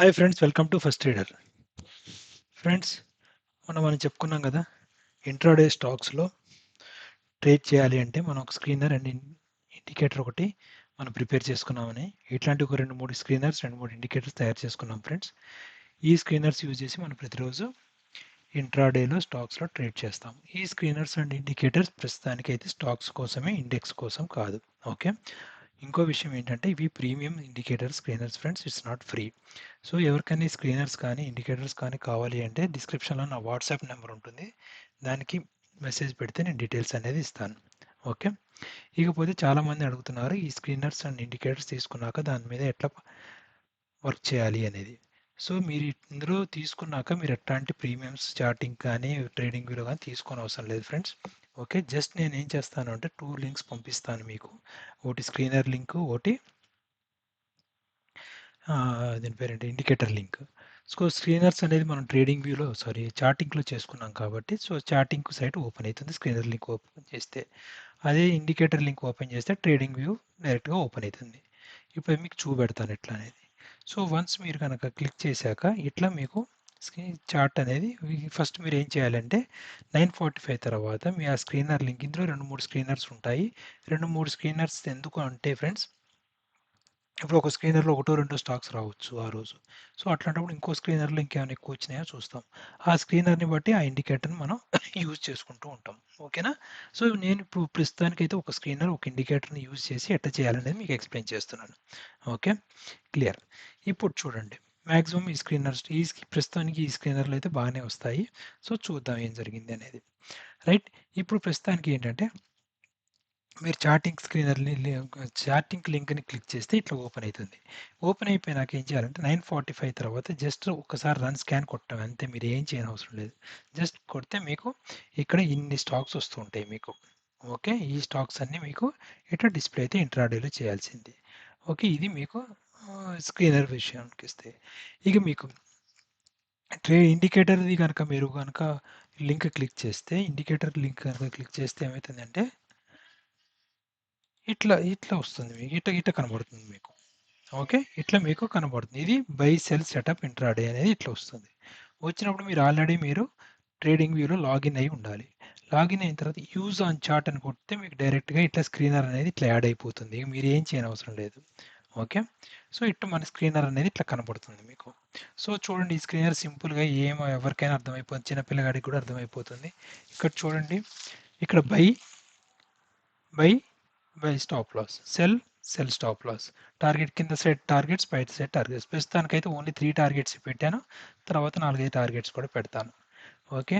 Hi friends, welcome to first trader. Friends, మనం చెప్పుకున్నాం కదా, ఇంట్రాడే స్టాక్స్లో ట్రేడ్ చేయాలి అంటే మనం ఒక స్క్రీనర్ అండ్ ఇండికేటర్ ఒకటి మనం ప్రిపేర్ చేసుకున్నామని. ఇట్లాంటి ఒక 2-3 స్క్రీనర్స్ 2-3 ఇండికేటర్స్ తయారు చేసుకున్నాం ఫ్రెండ్స్. ఈ స్క్రీనర్స్ యూజ్ చేసి మనం ప్రతిరోజు ఇంట్రాడేలో స్టాక్స్లో ట్రేడ్ చేస్తాం. ఈ స్క్రీనర్స్ అండ్ ఇండికేటర్స్ ప్రస్తుతానికైతే స్టాక్స్ కోసమే, ఇండెక్స్ కోసం కాదు. ఓకే. ఇంకో విషయం ఏంటంటే ఇవి premium indicator screeners friends, it's not free. So ఎవరికైనా స్క్రీనర్స్ కానీ ఇండికేటర్స్ కానీ కావాలి అంటే డిస్క్రిప్షన్లో నా వాట్సాప్ నెంబర్ ఉంటుంది, దానికి మెసేజ్ పెడితే నేను డీటెయిల్స్ అనేది ఇస్తాను. ఓకే. ఇకపోతే చాలామంది అడుగుతున్నారు ఈ స్క్రీనర్స్ అండ్ ఇండికేటర్స్ తీసుకున్నాక దాని మీద ఎట్లా వర్క్ చేయాలి అనేది. సో మీరు ఇందులో తీసుకున్నాక మీరు ఎట్లాంటి ప్రీమియమ్స్ చార్టింగ్ కానీ ట్రేడింగ్ వ్యూలో కానీ తీసుకొని అవసరం లేదు ఫ్రెండ్స్. ఓకే, జస్ట్ నేను ఏం చేస్తాను అంటే 2 లింక్స్ పంపిస్తాను మీకు. ఒకటి స్క్రీనర్ లింక్, ఒకటి దీని పేరేంటి ఇండికేటర్ లింక్. సో స్క్రీనర్స్ అనేది మనం ట్రేడింగ్ వ్యూలో చార్టింగ్లో చేసుకున్నాం కాబట్టి సో చార్టింగ్ సైట్ ఓపెన్ అవుతుంది స్క్రీనర్ లింక్ ఓపెన్ చేస్తే. అదే ఇండికేటర్ లింక్ ఓపెన్ చేస్తే ట్రేడింగ్ వ్యూ డైరెక్ట్గా ఓపెన్ అవుతుంది. ఇప్పుడు మీకు చూపెడతాను ఎట్లా అనేది. సో వన్స్ మీరు కనుక క్లిక్ చేశాక ఇట్లా మీకు చార్ట్ అనేది ఫస్ట్ మీరు ఏం చేయాలంటే 9:45 తర్వాత మీ ఆ స్క్రీనర్ లింక్, ఇందులో 2-3 స్క్రీనర్స్ ఉంటాయి. 2-3 స్క్రీనర్స్ ఎందుకు అంటే ఫ్రెండ్స్, ఇప్పుడు ఒక స్క్రీనర్లో ఒకటో రెండో స్టాక్స్ రావచ్చు ఆ రోజు. సో అట్లాంటప్పుడు ఇంకో స్క్రీనర్లో ఇంకేమైనా ఎక్కువ వచ్చినాయో చూస్తాం. ఆ స్క్రీనర్ని బట్టి ఆ ఇండికేటర్ని మనం యూజ్ చేసుకుంటూ ఉంటాం. ఓకేనా. సో నేను ఇప్పుడు ప్రస్తుతానికైతే ఒక స్క్రీనర్ ఒక ఇండికేటర్ని యూజ్ చేసి ఎట్లా చేయాలనేది మీకు ఎక్స్ప్లెయిన్ చేస్తున్నాను. Okay, clear. ఇప్పుడు చూడండి, మ్యాక్సిమం ఈ స్క్రీనర్స్ ప్రస్తుతానికి ఈ స్క్రీనర్లు అయితే బాగానే వస్తాయి. సో చూద్దాం ఏం జరిగింది అనేది. రైట్. ఇప్పుడు ప్రస్తుతానికి ఏంటంటే మీరు చాటింగ్ లింక్ని క్లిక్ చేస్తే ఇట్లా ఓపెన్ అవుతుంది. ఓపెన్ అయిపోయినాక ఏం చేయాలంటే 9:45 తర్వాత జస్ట్ ఒకసారి రన్ స్కాన్ కొట్టడం అంతే, మీరు ఏం చేయని అవసరం లేదు. జస్ట్ కొడితే మీకు ఇక్కడ ఇన్ని స్టాక్స్ వస్తూ ఉంటాయి మీకు. ఓకే, ఈ స్టాక్స్ అన్నీ మీకు ఇట్లా డిస్ప్లే అయితే ఇంట్రాడేలో చేయాల్సింది. ఓకే, ఇది మీకు స్క్రీనర్ విషయానికి ఇస్తే. ఇక మీకు ఇండికేటర్ది కనుక మీరు కనుక లింక్ క్లిక్ చేస్తే, ఇండికేటర్ లింక్ కనుక క్లిక్ చేస్తే ఏమవుతుందంటే ఇట్లా ఇట్లా వస్తుంది మీకు, ఇట్లా ఇట్లా కనబడుతుంది మీకు. ఓకే, ఇట్లా మీకు కనబడుతుంది. ఇది బై సెల్ సెటప్ ఇంట్రాడే అనేది ఇట్లా వస్తుంది. వచ్చినప్పుడు మీరు ట్రేడింగ్ వ్యూలో లాగిన్ అయి ఉండాలి. లాగిన్ అయిన తర్వాత యూజ్ ఆన్ చార్ట్ అని కొడితే మీకు డైరెక్ట్గా ఇట్లా స్క్రీనర్ అనేది ఇట్లా యాడ్ అయిపోతుంది. మీరు ఏం చేయని అవసరం లేదు. ఓకే. సో ఇట్లా మన స్క్రీనర్ అనేది ఇట్లా కనబడుతుంది మీకు. సో చూడండి, ఈ స్క్రీనర్ సింపుల్గా ఏమో ఎవరికైనా అర్థమైపోతుంది, చిన్నపిల్లగాడికి కూడా అర్థమైపోతుంది. ఇక్కడ చూడండి, ఇక్కడ buy buy stop loss, sell stop loss, target కింద సెట్ టార్గెట్స్, బయట సెట్ టార్గెట్స్. ప్రస్తుతానికైతే ఓన్లీ 3 టార్గెట్స్ పెట్టాను, తర్వాత 4-5 టార్గెట్స్ కూడా పెడతాను. ఓకే.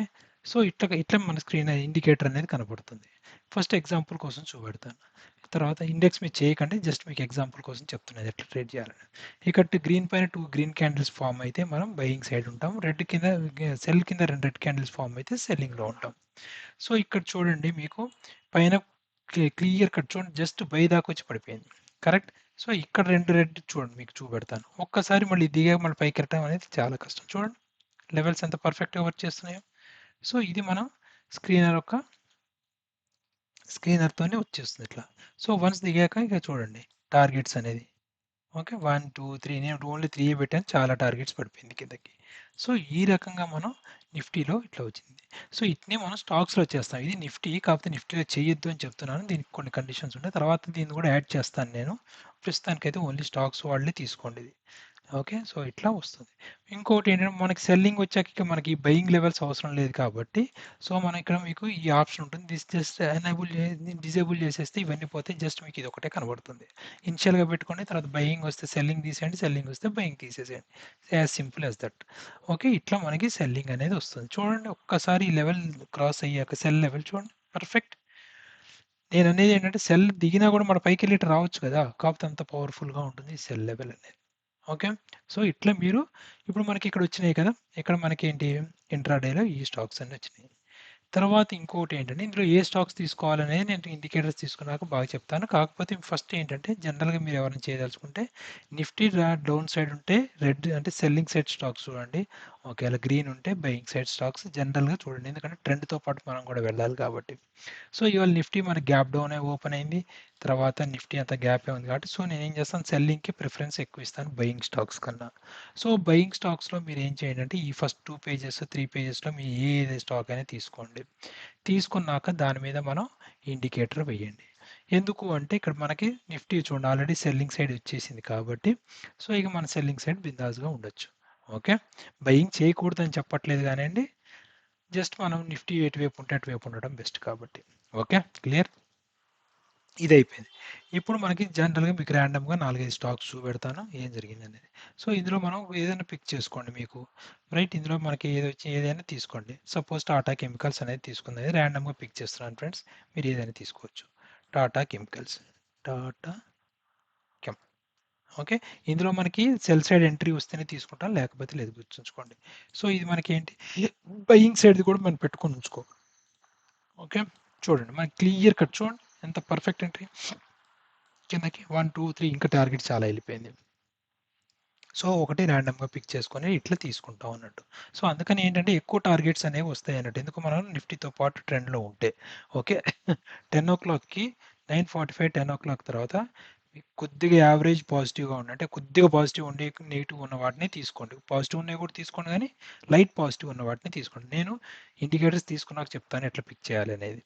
సో ఇట్లా ఇట్లా మన స్క్రీన్ ఇండికేటర్ అనేది కనపడుతుంది. ఫస్ట్ ఎగ్జాంపుల్ కోసం చూపెడతాను, తర్వాత ఇండెక్స్ మీరు చేయకండి, జస్ట్ మీకు ఎగ్జాంపుల్ కోసం చెప్తున్నది ఎట్లా ట్రేడ్ చేయాలని. ఇక్కడ గ్రీన్ పైన 2 గ్రీన్ క్యాండిల్స్ ఫామ్ అయితే మనం బయింగ్ సైడ్ ఉంటాం, రెడ్ కింద సెల్ కింద 2 రెడ్ క్యాండిల్స్ ఫామ్ అయితే సెల్లింగ్లో ఉంటాం. సో ఇక్కడ చూడండి మీకు పైన క్లియర్ కట్ చూడండి, జస్ట్ బై దాకా వచ్చి పడిపోయింది. కరెక్ట్. సో ఇక్కడ 2 రెడ్ చూడండి మీకు చూపెడతాను. ఒక్కసారి మళ్ళీ దిగా మళ్ళీ పైకి ఎక్కడం అనేది చాలా కష్టం. చూడండి లెవెల్స్ ఎంత పర్ఫెక్ట్గా వర్క్ చేస్తున్నాయో. సో ఇది మనం స్క్రీనర్ యొక్క స్క్రీనర్తోనే వచ్చేస్తుంది ఇట్లా. సో వన్స్ దిగాక ఇక చూడండి టార్గెట్స్ అనేది. ఓకే, 1, 2, 3, నేను ఓన్లీ 3 పెట్టాను, చాలా టార్గెట్స్ పడిపోయింది కిందకి. సో ఈ రకంగా మనం నిఫ్టీలో ఇట్లా వచ్చింది. సో ఇట్నే మనం స్టాక్స్లో చేస్తాం. ఇది నిఫ్టీ, కాకపోతే నిఫ్టీలో చేయొద్దు అని చెప్తున్నాను, దీనికి కొన్ని కండిషన్స్ ఉంటాయి, తర్వాత దీన్ని కూడా యాడ్ చేస్తాను నేను. ప్రస్తుతానికైతే ఓన్లీ స్టాక్స్ వాళ్ళే తీసుకోండి ఇది. ఓకే. సో ఇట్లా వస్తుంది. ఇంకోటి ఏంటంటే మనకి సెల్లింగ్ వచ్చాక ఇక మనకి బయింగ్ లెవెల్స్ అవసరం లేదు కాబట్టి, సో మనం ఇక్కడ మీకు ఈ ఆప్షన్ ఉంటుంది, దిస్ జస్ట్ డిజేబుల్ చేసేస్తే ఇవన్నీ పోతే జస్ట్ మీకు ఇది ఒకటే కనబడుతుంది. ఇనిషియల్గా పెట్టుకోండి, తర్వాత బయింగ్ వస్తే సెల్లింగ్ తీసేయండి, సెల్లింగ్ వస్తే బయింగ్ తీసేసేయండి. As simple as that. Okay, ఇట్లా మనకి సెల్లింగ్ అనేది వస్తుంది. చూడండి ఒక్కసారి ఈ లెవెల్ క్రాస్ అయ్యాక సెల్ లెవెల్ చూడండి పర్ఫెక్ట్. నేను అనేది ఏంటంటే సెల్ దిగినా కూడా మన పైకి వెళ్ళి రావచ్చు కదా, కాకపోతే అంత పవర్ఫుల్గా ఉంటుంది ఈ సెల్ లెవెల్ అనేది. ఓకే. సో ఇట్లా మీరు ఇప్పుడు మనకి ఇక్కడ వచ్చినాయి కదా, ఇక్కడ మనకి ఏంటి ఇంట్రాడేలో ఈ స్టాక్స్ అన్నీ వచ్చినాయి. తర్వాత ఇంకోటి ఏంటంటే ఇందులో ఏ స్టాక్స్ తీసుకోవాలనేది నేను ఇండికేటర్స్ తీసుకున్నాక బాగా చెప్తాను. కాకపోతే ఫస్ట్ ఏంటంటే జనరల్గా మీరు ఎవరైనా చేయదలుచుకుంటే నిఫ్టీ డౌన్ సైడ్ ఉంటే రెడ్ అంటే సెల్లింగ్ సైడ్ స్టాక్స్ చూడండి, ఒకవేళ గ్రీన్ ఉంటే బయింగ్ సైడ్ స్టాక్స్ జనరల్గా చూడండి, ఎందుకంటే ట్రెండ్తో పాటు మనం కూడా వెళ్ళాలి కాబట్టి. సో ఇవాళ నిఫ్టీ మన గ్యాప్ డౌన్ ఓపెన్ అయింది, తర్వాత నిఫ్టీ అంత గ్యాపే ఉంది కాబట్టి సో నేను ఏం చేస్తాను, సెల్లింగ్కి ప్రిఫరెన్స్ ఎక్కువ ఇస్తాను బయింగ్ స్టాక్స్ కన్నా. సో బయింగ్ స్టాక్స్లో మీరు ఏం చేయండి అంటే ఈ ఫస్ట్ 2 పేజెస్ 3 పేజెస్లో మీ ఏ స్టాక్ అయినా తీసుకోండి. తీసుకున్నాక దాని మీద మనం ఇండికేటర్ వేయండి. ఎందుకు అంటే ఇక్కడ మనకి నిఫ్టీ చూడండి ఆల్రెడీ సెల్లింగ్ సైడ్ వచ్చేసింది కాబట్టి సో ఇక మన సెల్లింగ్ సైడ్ బిందాస్గా ఉండొచ్చు. ఓకే, బయింగ్ చేయకూడదని చెప్పట్లేదు కానివ్వండి, జస్ట్ మనం నిఫ్టీ ఎటువైపు ఉంటే అటువైపు ఉండడం బెస్ట్ కాబట్టి. Okay, clear. ఇది అయిపోయింది. ఇప్పుడు మనకి జనరల్గా మీకు ర్యాండమ్గా 4-5 స్టాక్స్ చూపెడతాను ఏం జరిగింది అనేది. సో ఇందులో మనం ఏదైనా పిక్ చేసుకోండి మీకు, రైట్. ఇందులో మనకి ఏదొచ్చి ఏదైనా తీసుకోండి. సపోజ్ టాటా కెమికల్స్ అనేది తీసుకుంది, ర్యాండమ్గా పిక్ చేస్తున్నాను ఫ్రెండ్స్, మీరు ఏదైనా తీసుకోవచ్చు. టాటా కెమికల్స్, టాటా కెమ్. ఓకే, ఇందులో మనకి సెల్ సైడ్ ఎంట్రీ వస్తేనే తీసుకుంటాం, లేకపోతే లేదు, గుర్తుంచుకోండి. సో ఇది మనకి ఏంటి, బయింగ్ సైడ్ కూడా మనం పెట్టుకొని ఉంచుకో. ఓకే, చూడండి మనకి క్లియర్ కట్ చూడండి ఎంత పర్ఫెక్ట్ ఎంట్రీ కిందకి 1 2 3, ఇంకా టార్గెట్ చాలా వెళ్ళిపోయింది. సో ఒకటి ర్యాండమ్గా పిక్ చేసుకొని ఇట్లా తీసుకుంటాం అన్నట్టు. సో అందుకని ఏంటంటే ఎక్కువ టార్గెట్స్ అనేవి వస్తాయి అన్నట్టు, ఎందుకు మనం నిఫ్టీతో పాటు ట్రెండ్లో ఉంటే. ఓకే 10 o'clockకి 9:45 10 o'clock తర్వాత మీకు కొద్దిగా యావరేజ్ పాజిటివ్గా ఉండి, అంటే కొద్దిగా పాజిటివ్ ఉండి నెగిటివ్ ఉన్న వాటిని తీసుకోండి. పాజిటివ్ ఉన్నవి కూడా తీసుకోండి కానీ లైట్ పాజిటివ్ ఉన్న వాటిని తీసుకోండి. నేను ఇండికేటర్స్ తీసుకున్నాక చెప్తాను ఎట్లా పిక్ చేయాలి అనేది.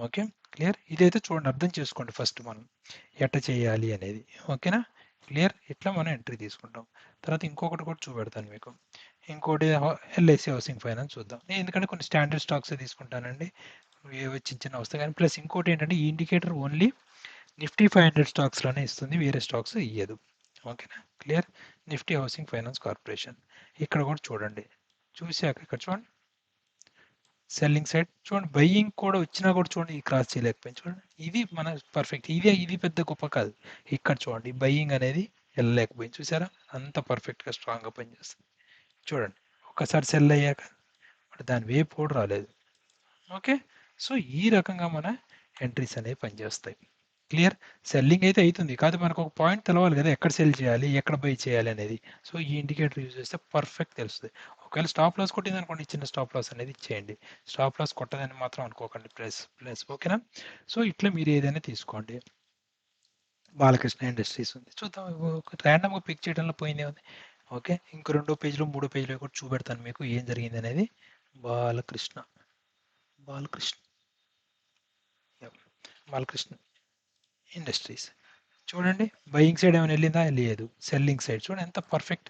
Okay, clear. ఇదైతే చూడండి అర్థం చేసుకోండి ఫస్ట్ మనం ఎట్లా చేయాలి అనేది. ఓకేనా, క్లియర్. ఇట్లా మనం ఎంట్రీ తీసుకుంటాం. తర్వాత ఇంకొకటి కూడా చూపెడతాను మీకు. ఇంకోటి ఎల్ఐసి హౌసింగ్ ఫైనాన్స్ చూద్దాం. నేను ఎందుకంటే కొన్ని స్టాండర్డ్ స్టాక్స్ తీసుకుంటానండి, ఏవో చిన్న చిన్న వస్తాయి కానీ. ప్లస్ ఇంకోటి ఏంటంటే ఈ ఇండికేటర్ ఓన్లీ నిఫ్టీ 500 స్టాక్స్లోనే ఇస్తుంది, వేరే స్టాక్స్ ఇయ్యదు. ఓకేనా, clear. Nifty housing finance corporation ఇక్కడ కూడా చూడండి. చూసాక ఇక్కడ చూడండి సెల్లింగ్ సైడ్ చూడండి, బయ్యింగ్ కూడా వచ్చినా కూడా చూడండి ఈ క్రాస్ చేయలేకపోయింది చూడండి. ఇది మన పర్ఫెక్ట్, ఇది పెద్ద గొప్ప కాదు. ఇక్కడ చూడండి బయ్యింగ్ అనేది వెళ్ళలేకపోయింది, చూసారా అంత పర్ఫెక్ట్గా స్ట్రాంగ్గా పనిచేస్తుంది. చూడండి ఒక్కసారి సెల్ అయ్యాక మరి దాని వేపు కూడా రాలేదు. ఓకే, సో ఈ రకంగా మన ఎంట్రీస్ అనేవి పనిచేస్తాయి. క్లియర్. సెల్లింగ్ అయితే అవుతుంది కాదు, మనకు ఒక పాయింట్ తెలవాలి కదా, ఎక్కడ సెల్ చేయాలి ఎక్కడ బై చేయాలి అనేది. సో ఈ ఇండికేటర్ యూజ్ చేస్తే పర్ఫెక్ట్ తెలుస్తుంది. ఒకవేళ స్టాప్ లాస్ కొట్టింది అనుకోండి, చిన్న స్టాప్ లాస్ అనేది ఇచ్చేయండి. స్టాప్ లాస్ కొట్టదని మాత్రం అనుకోకండి, ప్లస్ ప్లస్. ఓకేనా, సో ఇట్లా మీరు ఏదైనా తీసుకోండి. బాలకృష్ణ ఇండస్ట్రీస్ ఉంది చూద్దాం, ర్యాండమ్గా పిక్ చేయడంలో పోయిందే ఉంది. ఓకే, ఇంకో 2 పేజీలు 3 పేజీలు కూడా చూపెడతాను మీకు ఏం జరిగింది అనేది. బాలకృష్ణ, బాలకృష్ణ, yeah, బాలకృష్ణ ఇండస్ట్రీస్ చూడండి, బయింగ్ సైడ్ ఏమైనా వెళ్ళిందా లేదు, సెల్లింగ్ సైడ్ చూడండి ఎంత పర్ఫెక్ట్.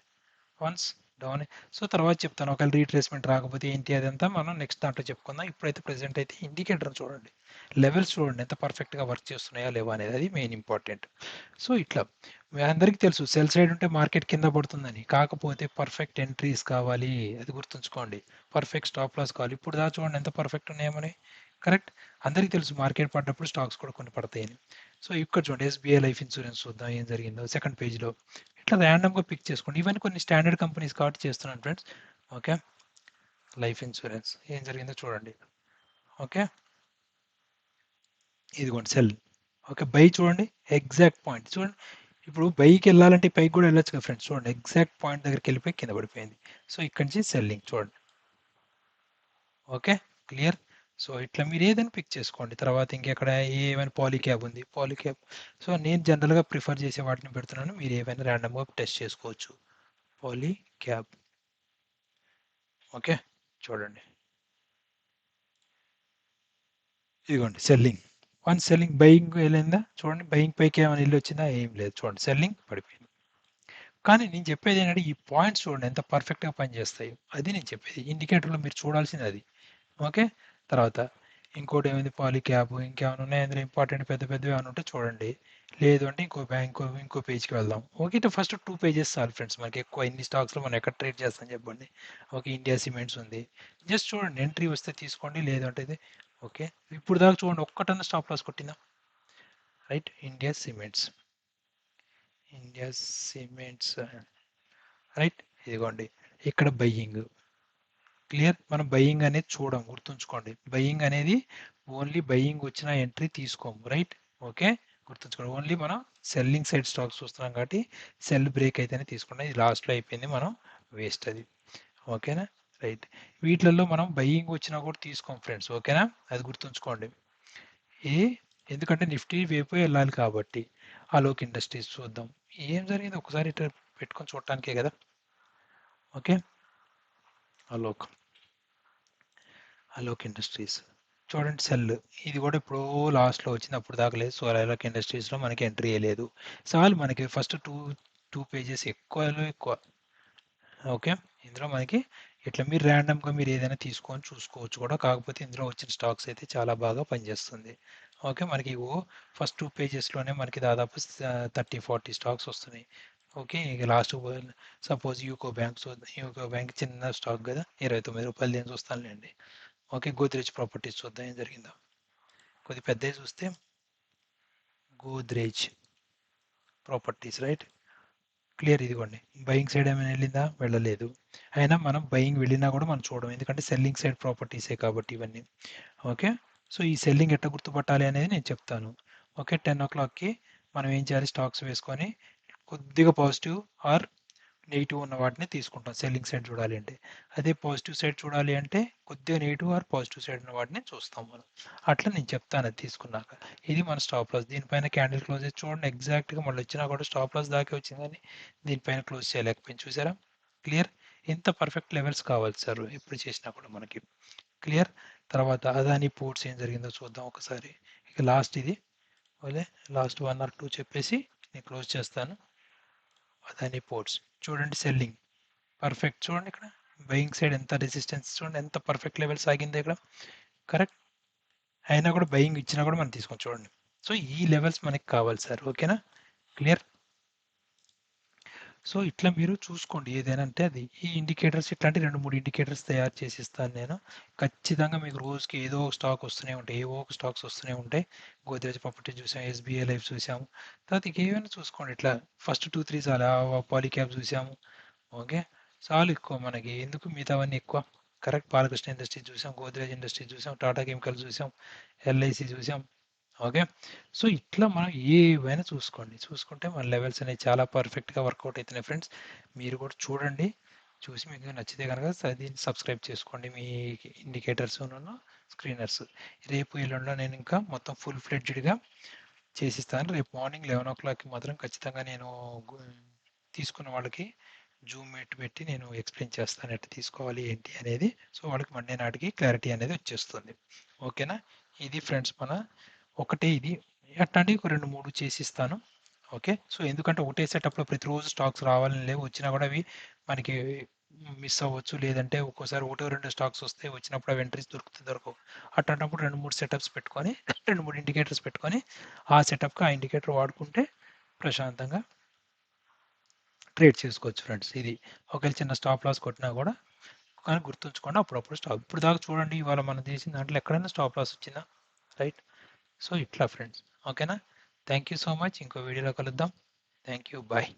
Once down. సో తర్వాత చెప్తాను ఒకవేళ రీట్రేస్మెంట్ రాకపోతే ఏంటి అదంతా మనం నెక్స్ట్ దాంట్లో చెప్పుకుందాం. ఇప్పుడైతే ప్రెసెంట్ అయితే ఇండికేటర్ చూడండి, లెవెల్స్ చూడండి ఎంత పర్ఫెక్ట్గా వర్క్ చేస్తున్నాయా లేవా అనేది, అది మెయిన్ ఇంపార్టెంట్. సో ఇట్లా మీ అందరికీ తెలుసు సెల్ సైడ్ ఉంటే మార్కెట్ కింద పడుతుందని, కాకపోతే పర్ఫెక్ట్ ఎంట్రీస్ కావాలి, అది గుర్తుంచుకోండి. పర్ఫెక్ట్ స్టాప్ లాస్ కావాలి. ఇప్పుడు దా చూడండి ఎంత పర్ఫెక్ట్ ఉన్నాయేమని. కరెక్ట్, అందరికీ తెలుసు మార్కెట్ పడ్డప్పుడు స్టాక్స్ కూడా కొన్ని పడతాయని. సో ఇక్కడ చూడండి ఎస్బీఐ లైఫ్ ఇన్సూరెన్స్ చూద్దాం ఏం జరిగిందో సెకండ్ పేజ్లో. ఇట్లా ర్యాండమ్గా పిక్ చేసుకోండి, ఇవన్నీ కొన్ని స్టాండర్డ్ కంపెనీస్ కాబట్టి చేస్తున్నాను ఫ్రెండ్స్. ఓకే, లైఫ్ ఇన్సూరెన్స్ ఏం జరిగిందో చూడండి. ఓకే, ఇదిగోండి సెల్. ఓకే, బై చూడండి ఎగ్జాక్ట్ పాయింట్ చూడండి. ఇప్పుడు బైకి వెళ్ళాలంటే పైకి కూడా వెళ్ళొచ్చు కదా ఫ్రెండ్స్, చూడండి ఎగ్జాక్ట్ పాయింట్ దగ్గరికి వెళ్ళిపోయి కింద పడిపోయింది. సో ఇక్కడి నుంచి సెల్లింగ్ చూడండి. Okay, clear. సో ఇట్లా మీరు ఏదైనా పిక్ చేసుకోండి. తర్వాత ఇంకెక్కడ ఏమైనా పాలీక్యాబ్ ఉంది, పాలీక్యాబ్. సో నేను జనరల్గా ప్రిఫర్ చేసే వాటిని పెడుతున్నాను, మీరు ఏమైనా ర్యాండమ్గా టెస్ట్ చేసుకోవచ్చు. పాలీక్యాబ్. ఓకే, చూడండి ఇదిగోండి సెల్లింగ్. వన్ సెల్లింగ్, బయింగ్ వెళ్ళిందా చూడండి, బయింగ్ పైకి ఏమైనా వెళ్ళి వచ్చిందా, ఏం లేదు చూడండి, సెల్లింగ్ పడిపోయింది. కానీ నేను చెప్పేది ఏంటంటే ఈ పాయింట్స్ చూడండి ఎంత పర్ఫెక్ట్గా పనిచేస్తాయో, అది నేను చెప్పేది. ఇండికేటర్లో మీరు చూడాల్సింది అది. ఓకే, తర్వాత ఇంకోటి ఏమైంది పాలీక్యాబ్, ఇంకేమైనా ఉన్నాయి అందులో ఇంపార్టెంట్ పెద్ద పెద్దవి ఏమైనా ఉంటే చూడండి. లేదు అంటే ఇంకో పేజ్కి వెళ్దాం. ఓకే, ఇట్లా ఫస్ట్ 2 పేజెస్ చాలు ఫ్రెండ్స్, మనకి ఎక్కువ ఇన్ని స్టాక్స్లో మనం ఎక్కడ ట్రేడ్ చేస్తాం చెప్పండి. ఓకే, ఇండియా సిమెంట్స్ ఉంది, జస్ట్ చూడండి ఎంట్రీ వస్తే తీసుకోండి, లేదు అంటే ఇది. ఓకే, ఇప్పుడు దాకా చూడండి ఒక్కటన్నా స్టాప్ లాస్ కొట్టిందా, right. India cements, India cements, right. ఇదిగోండి ఇక్కడ బయ్యింగ్. క్లియర్, మనం బయ్యింగ్ అనేది చూడం, గుర్తుంచుకోండి. బయ్యింగ్ అనేది ఓన్లీ బయ్యింగ్ వచ్చిన ఎంట్రీ తీసుకోము, రైట్. ఓకే, గుర్తుంచుకోండి. ఓన్లీ మనం సెల్లింగ్ సైడ్ స్టాక్స్ చూస్తున్నాం కాబట్టి సెల్ బ్రేక్ అయితేనే తీసుకున్నాం. ఇది లాస్ట్లో అయిపోయింది, మనం వేస్ట్ అది. ఓకేనా? రైట్. వీటిలలో మనం బయ్యింగ్ వచ్చినా కూడా తీసుకోం ఫ్రెండ్స్. ఓకేనా? అది గుర్తుంచుకోండి. ఏ ఎందుకంటే నిఫ్టీ వైపు వెళ్ళాలి కాబట్టి. అలోక్ ఇండస్ట్రీస్ చూద్దాం. ఏం జరిగింది ఒకసారి ఇట్లా పెట్టుకొని చూడటానికే కదా. ఓకే. అలోక్ అలోక్ ఇండస్ట్రీస్ చూడండి సెల్. ఇది కూడా ఎప్పుడో లాస్ట్లో వచ్చింది, అప్పుడు దాకా లేదు. సో అలోక్ ఇండస్ట్రీస్లో మనకి ఎంట్రీ లేదు. చాలు మనకి ఫస్ట్ టూ పేజెస్ ఎక్కువలో ఎక్కువ. ఓకే. ఇందులో మనకి ఇట్లా మీరు ర్యాండమ్గా మీరు ఏదైనా తీసుకొని చూసుకోవచ్చు కూడా. కాకపోతే ఇందులో వచ్చిన స్టాక్స్ అయితే చాలా బాగా పనిచేస్తుంది. ఓకే. మనకి ఓ ఫస్ట్ 2 పేజెస్‌లోనే మనకి దాదాపు 30, 40 స్టాక్స్ వస్తున్నాయి. ఓకే. ఇక లాస్ట్ సపోజ్ యూకో బ్యాంక్ చూద్దాం. యూకో బ్యాంక్ చిన్న స్టాక్ కదా, ₹29 దేని చూస్తానులేండి. ఓకే. గోద్రేజ్ ప్రాపర్టీస్ చూద్దాం ఏం జరిగిందో. కొద్ది పెద్దవి చూస్తే గోద్రేజ్ ప్రాపర్టీస్ రైట్. క్లియర్. ఇదిగోండి బయింగ్ సైడ్ ఏమైనా వెళ్ళిందా, వెళ్ళలేదు. అయినా మనం బయింగ్ వెళ్ళినా కూడా మనం చూడం, ఎందుకంటే సెల్లింగ్ సైడ్ ప్రాపర్టీసే కాబట్టి ఇవన్నీ. ఓకే. సో ఈ సెల్లింగ్ ఎట్లా గుర్తుపట్టాలి అనేది నేను చెప్తాను. ఓకే. 10 o'clockకి మనం ఏం చేయాలి, స్టాక్స్ వేసుకొని కొద్దిగా పాజిటివ్ ఆర్ నెగిటివ్ ఉన్న వాటిని తీసుకుంటాం సెల్లింగ్ సైడ్ చూడాలి అంటే. అదే పాజిటివ్ సైడ్ చూడాలి అంటే కొద్దిగా నెగిటివ్ ఆర్ పాజిటివ్ సైడ్ ఉన్న వాటిని చూస్తాం మనం. అట్లా నేను చెప్తాను అది తీసుకున్నాక. ఇది మన స్టాప్ లాస్. దీనిపైన క్యాండిల్ క్లోజ్ చేసి చూడండి, ఎగ్జాక్ట్గా మళ్ళీ వచ్చినా కూడా స్టాప్ లాస్ దాకే వచ్చింది కానీ దీనిపైన క్లోజ్ చేయలేకపోయింది. చూసారా? క్లియర్. ఇంత పర్ఫెక్ట్ లెవెల్స్ కావాలి సార్ ఎప్పుడు చేసినా కూడా మనకి. క్లియర్. తర్వాత అదాని పోర్ట్స్ ఏం జరిగిందో చూద్దాం ఒకసారి. ఇక లాస్ట్ ఇది ఓకే. లాస్ట్ 1 or 2 చెప్పేసి నేను క్లోజ్ చేస్తాను. అదాని పోర్ట్స్ చూడండి సెల్లింగ్ పర్ఫెక్ట్. చూడండి ఇక్కడ బయింగ్ సైడ్ ఎంత రెసిస్టెన్స్, చూడండి ఎంత పర్ఫెక్ట్ లెవెల్స్ ఆగింది ఇక్కడ. కరెక్ట్. అయినా కూడా బయింగ్ ఇచ్చినా కూడా మనం తీసుకొని చూడండి. సో ఈ లెవెల్స్ మనకి కావాలి సార్. ఓకేనా? క్లియర్. సో ఇట్లా మీరు చూసుకోండి ఏదైనా అంటే అది. ఈ ఇండికేటర్స్ ఇట్లాంటి 2, 3 ఇండికేటర్స్ తయారు చేసి ఇస్తాను నేను. ఖచ్చితంగా మీకు రోజుకి ఏదో ఒక స్టాక్ వస్తూనే ఉంటాయి, ఏవో ఒక స్టాక్స్ వస్తూనే ఉంటాయి. గోద్రేజ్ ప్రాపర్టీ చూసాం, ఎస్బీఐ లైఫ్ చూసాము. తర్వాత ఇంకేమైనా చూసుకోండి ఇట్లా. ఫస్ట్ 2, 3 చాలా పాలీక్యాబ్ చూసాము. ఓకే. చాలు ఎక్కువ మనకి ఎందుకు మిగతావన్నీ ఎక్కువ. కరెక్ట్. బాలకృష్ణ ఇండస్ట్రీస్ చూసాం, గోద్రేజ్ ఇండస్ట్రీస్ చూసాం, టాటా కెమికల్స్ చూసాం, ఎల్ఐసి చూసాం. ఓకే. సో ఇట్లా మనం ఏవైనా చూసుకోండి. చూసుకుంటే మన లెవెల్స్ అనేవి చాలా పర్ఫెక్ట్‌గా వర్కౌట్ అవుతున్నాయి ఫ్రెండ్స్. మీరు కూడా చూడండి. చూసి మీకు నచ్చితే గనక దీన్ని సబ్స్క్రైబ్ చేసుకోండి మీ ఇండికేటర్స్‌నును, స్క్రీనర్స్. రేపు, ఎల్లుండిలో నేను ఇంకా మొత్తం ఫుల్ ఫ్లెడ్జ్డ్‌గా చేసిస్తాను. రేపు మార్నింగ్ 11 o'clockకి మాత్రం ఖచ్చితంగా నేను గు తీసుకున్న వాళ్ళకి జూమ్ మీట్ పెట్టి నేను ఎక్స్‌ప్లెయిన్ చేస్తాను ఎట్లా తీసుకోవాలి ఏంటి అనేది. సో వాళ్ళకి మండే నాటికి క్లారిటీ అనేది వచ్చేస్తుంది. ఓకేనా? ఇది ఫ్రెండ్స్ మన ఒకటే ఇది. అట్లాంటివి ఒక 2, 3 చేసిస్తాను. ఓకే. సో ఎందుకంటే ఒకటే సెటప్‌లో ప్రతిరోజు స్టాక్స్ రావాలని లేవు. వచ్చినా కూడా అవి మనకి మిస్ అవ్వచ్చు. లేదంటే ఒక్కోసారి ఒకటో, రెండో స్టాక్స్ వస్తాయి. వచ్చినప్పుడు అవి ఎంట్రీస్ దొరకవు. అట్లాంటప్పుడు 2, 3 సెటప్స్ పెట్టుకొని 2, 3 ఇండికేటర్స్ పెట్టుకొని ఆ సెటప్‌కి ఆ ఇండికేటర్ వాడుకుంటే ప్రశాంతంగా ట్రేడ్ చేసుకోవచ్చు ఫ్రెండ్స్. ఇది ఒకవేళ చిన్న స్టాప్ లాస్ కొట్టినా కూడా కానీ గుర్తుంచుకోండి అప్పుడప్పుడు స్టాప్. ఇప్పుడు దాకా చూడండి ఇవాళ మనం చేసిన దాంట్లో ఎక్కడైనా స్టాప్ లాస్ వచ్చిందా? రైట్. సో ఇట్లా ఫ్రెండ్స్. ఓకేనా? Thank you so much. ఇంకో వీడియోలో కలుద్దాం. Thank you. బాయ్.